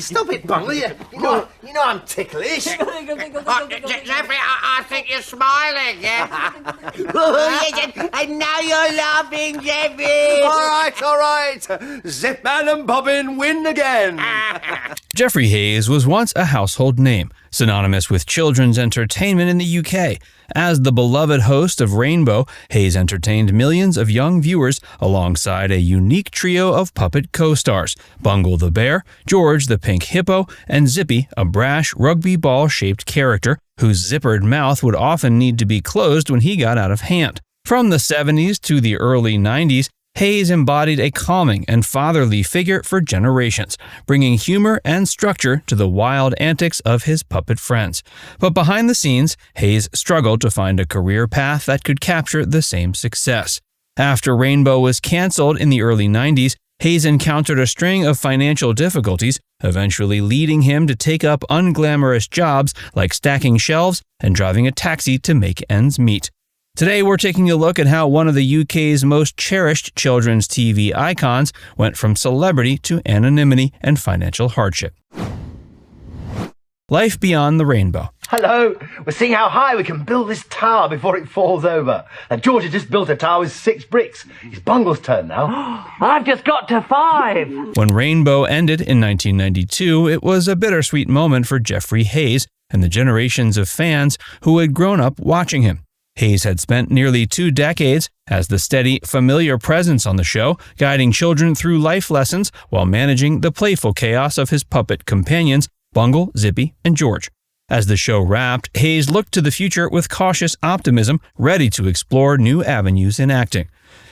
Stop it, Bungle. You know I'm ticklish. Geoffrey, I think you're smiling, yeah? And now you're laughing, Geoffrey. All right. Zipman and Bobbin win again. Geoffrey Hayes was once a household name, synonymous with children's entertainment in the UK. As the beloved host of Rainbow, Hayes entertained millions of young viewers alongside a unique trio of puppet co-stars, Bungle the bear, George the pink hippo, and Zippy, a brash rugby ball-shaped character whose zippered mouth would often need to be closed when he got out of hand. From the 70s to the early 90s, Hayes embodied a calming and fatherly figure for generations, bringing humor and structure to the wild antics of his puppet friends. But behind the scenes, Hayes struggled to find a career path that could capture the same success. After Rainbow was canceled in the early 90s, Hayes encountered a string of financial difficulties, eventually leading him to take up unglamorous jobs like stacking shelves and driving a taxi to make ends meet. Today, we're taking a look at how one of the UK's most cherished children's TV icons went from celebrity to anonymity and financial hardship. Life beyond the rainbow. Hello. We're seeing how high we can build this tower before it falls over. Now, George has just built a tower with 6 bricks. It's Bungle's turn now. I've just got to 5. When Rainbow ended in 1992, it was a bittersweet moment for Geoffrey Hayes and the generations of fans who had grown up watching him. Hayes had spent nearly 2 decades as the steady, familiar presence on the show, guiding children through life lessons while managing the playful chaos of his puppet companions, Bungle, Zippy, and George. As the show wrapped, Hayes looked to the future with cautious optimism, ready to explore new avenues in acting.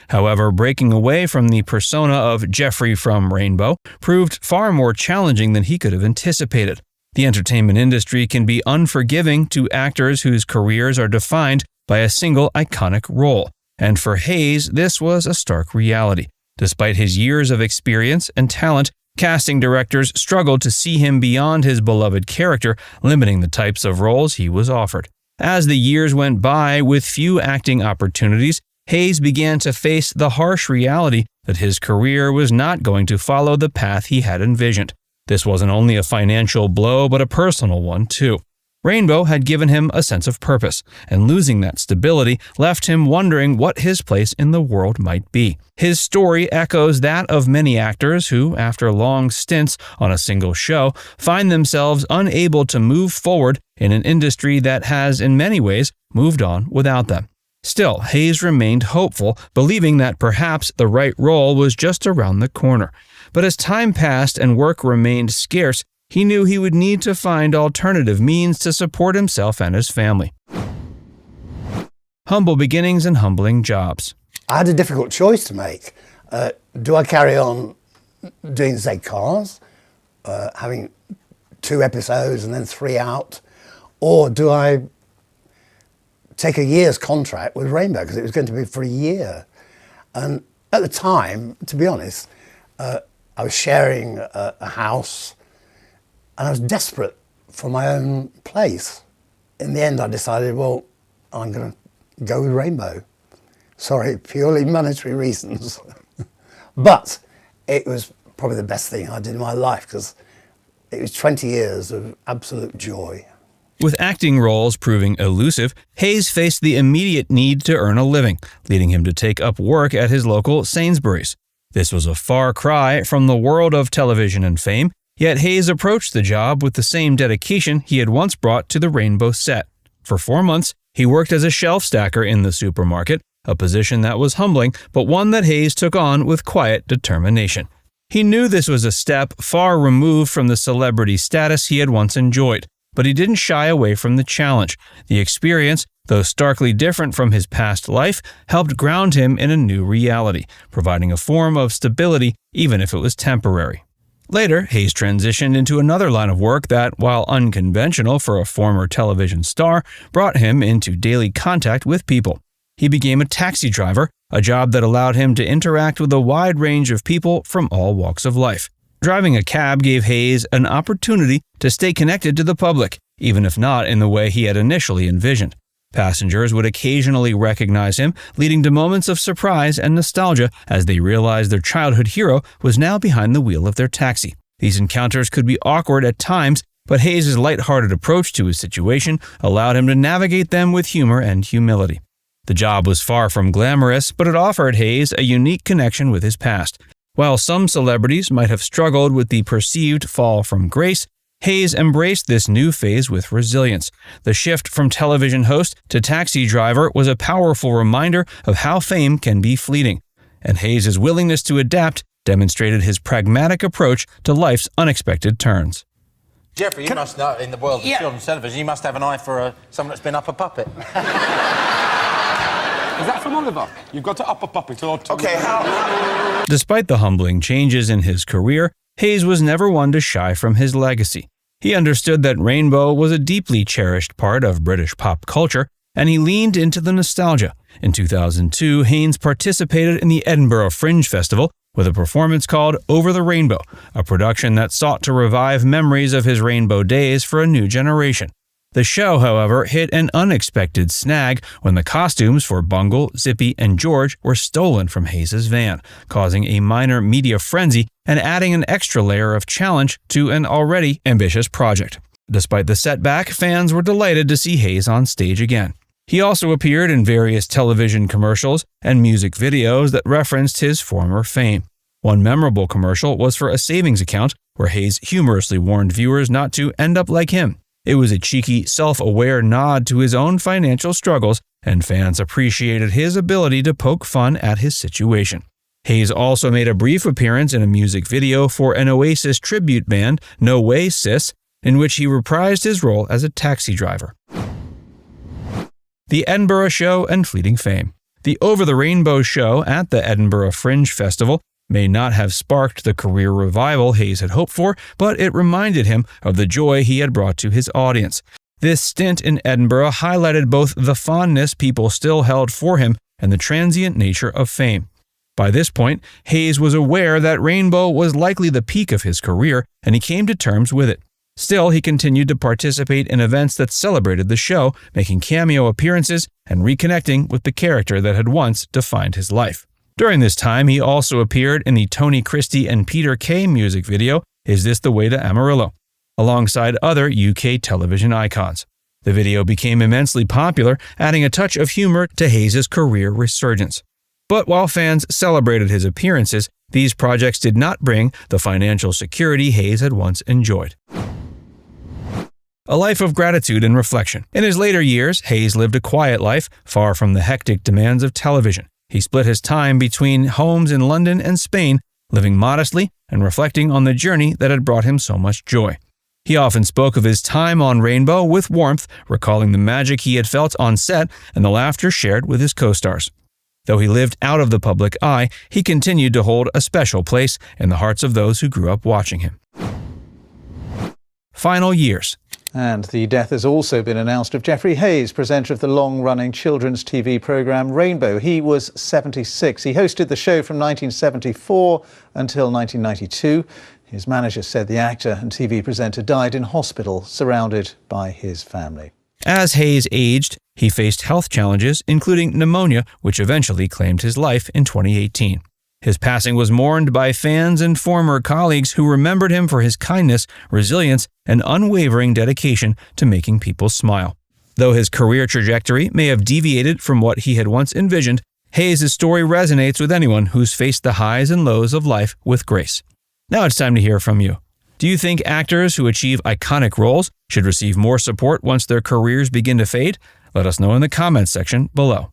However, breaking away from the persona of Geoffrey from Rainbow proved far more challenging than he could have anticipated. The entertainment industry can be unforgiving to actors whose careers are defined by a single iconic role, and for Hayes, this was a stark reality. Despite his years of experience and talent, casting directors struggled to see him beyond his beloved character, limiting the types of roles he was offered. As the years went by with few acting opportunities, Hayes began to face the harsh reality that his career was not going to follow the path he had envisioned. This wasn't only a financial blow, but a personal one too. Rainbow had given him a sense of purpose, and losing that stability left him wondering what his place in the world might be. His story echoes that of many actors who, after long stints on a single show, find themselves unable to move forward in an industry that has, in many ways, moved on without them. Still, Hayes remained hopeful, believing that perhaps the right role was just around the corner. But as time passed and work remained scarce, he knew he would need to find alternative means to support himself and his family. Humble beginnings and humbling jobs. I had a difficult choice to make. Do I carry on doing, say, Cars, having 2 episodes and then 3 out, or do I take a year's contract with Rainbow, because it was going to be for a year? And at the time, to be honest, I was sharing a house, and I was desperate for my own place. In the end, I decided, well, I'm going to go with Rainbow. Sorry, purely monetary reasons. But it was probably the best thing I did in my life, because it was 20 years of absolute joy. With acting roles proving elusive, Hayes faced the immediate need to earn a living, leading him to take up work at his local Sainsbury's. This was a far cry from the world of television and fame, yet Hayes approached the job with the same dedication he had once brought to the Rainbow set. For 4 months, he worked as a shelf stacker in the supermarket, a position that was humbling, but one that Hayes took on with quiet determination. He knew this was a step far removed from the celebrity status he had once enjoyed, but he didn't shy away from the challenge. The experience, though starkly different from his past life, helped ground him in a new reality, providing a form of stability even if it was temporary. Later, Hayes transitioned into another line of work that, while unconventional for a former television star, brought him into daily contact with people. He became a taxi driver, a job that allowed him to interact with a wide range of people from all walks of life. Driving a cab gave Hayes an opportunity to stay connected to the public, even if not in the way he had initially envisioned. Passengers would occasionally recognize him, leading to moments of surprise and nostalgia as they realized their childhood hero was now behind the wheel of their taxi. These encounters could be awkward at times, but Hayes' lighthearted approach to his situation allowed him to navigate them with humor and humility. The job was far from glamorous, but it offered Hayes a unique connection with his past. While some celebrities might have struggled with the perceived fall from grace, Hayes embraced this new phase with resilience. The shift from television host to taxi driver was a powerful reminder of how fame can be fleeting, and Hayes' willingness to adapt demonstrated his pragmatic approach to life's unexpected turns. Geoffrey, you must know, in the world of children's television, you must have an eye for someone that's been up a puppet. Is that from Oliver? You've got to up a puppet or... Okay, how... Despite the humbling changes in his career, Hayes was never one to shy from his legacy. He understood that Rainbow was a deeply cherished part of British pop culture, and he leaned into the nostalgia. In 2002, Hayes participated in the Edinburgh Fringe Festival with a performance called Over the Rainbow, a production that sought to revive memories of his rainbow days for a new generation. The show, however, hit an unexpected snag when the costumes for Bungle, Zippy, and George were stolen from Hayes' van, causing a minor media frenzy and adding an extra layer of challenge to an already ambitious project. Despite the setback, fans were delighted to see Hayes on stage again. He also appeared in various television commercials and music videos that referenced his former fame. One memorable commercial was for a savings account where Hayes humorously warned viewers not to end up like him. It was a cheeky, self-aware nod to his own financial struggles, and fans appreciated his ability to poke fun at his situation. Hayes also made a brief appearance in a music video for an Oasis tribute band, No Way Sis, in which he reprised his role as a taxi driver. The Edinburgh Show and fleeting fame. The Over the Rainbow show at the Edinburgh Fringe Festival may not have sparked the career revival Hayes had hoped for, but it reminded him of the joy he had brought to his audience. This stint in Edinburgh highlighted both the fondness people still held for him and the transient nature of fame. By this point, Hayes was aware that Rainbow was likely the peak of his career, and he came to terms with it. Still, he continued to participate in events that celebrated the show, making cameo appearances and reconnecting with the character that had once defined his life. During this time, he also appeared in the Tony Christie and Peter Kay music video, Is This the Way to Amarillo?, alongside other UK television icons. The video became immensely popular, adding a touch of humor to Hayes' career resurgence. But while fans celebrated his appearances, these projects did not bring the financial security Hayes had once enjoyed. A life of gratitude and reflection. In his later years, Hayes lived a quiet life, far from the hectic demands of television. He split his time between homes in London and Spain, living modestly and reflecting on the journey that had brought him so much joy. He often spoke of his time on Rainbow with warmth, recalling the magic he had felt on set and the laughter shared with his co-stars. Though he lived out of the public eye, he continued to hold a special place in the hearts of those who grew up watching him. Final years. And the death has also been announced of Geoffrey Hayes, presenter of the long-running children's TV programme Rainbow. He was 76. He hosted the show from 1974 until 1992. His manager said the actor and TV presenter died in hospital, surrounded by his family. As Hayes aged, he faced health challenges, including pneumonia, which eventually claimed his life in 2018. His passing was mourned by fans and former colleagues who remembered him for his kindness, resilience, and unwavering dedication to making people smile. Though his career trajectory may have deviated from what he had once envisioned, Hayes' story resonates with anyone who's faced the highs and lows of life with grace. Now it's time to hear from you. Do you think actors who achieve iconic roles should receive more support once their careers begin to fade? Let us know in the comments section below.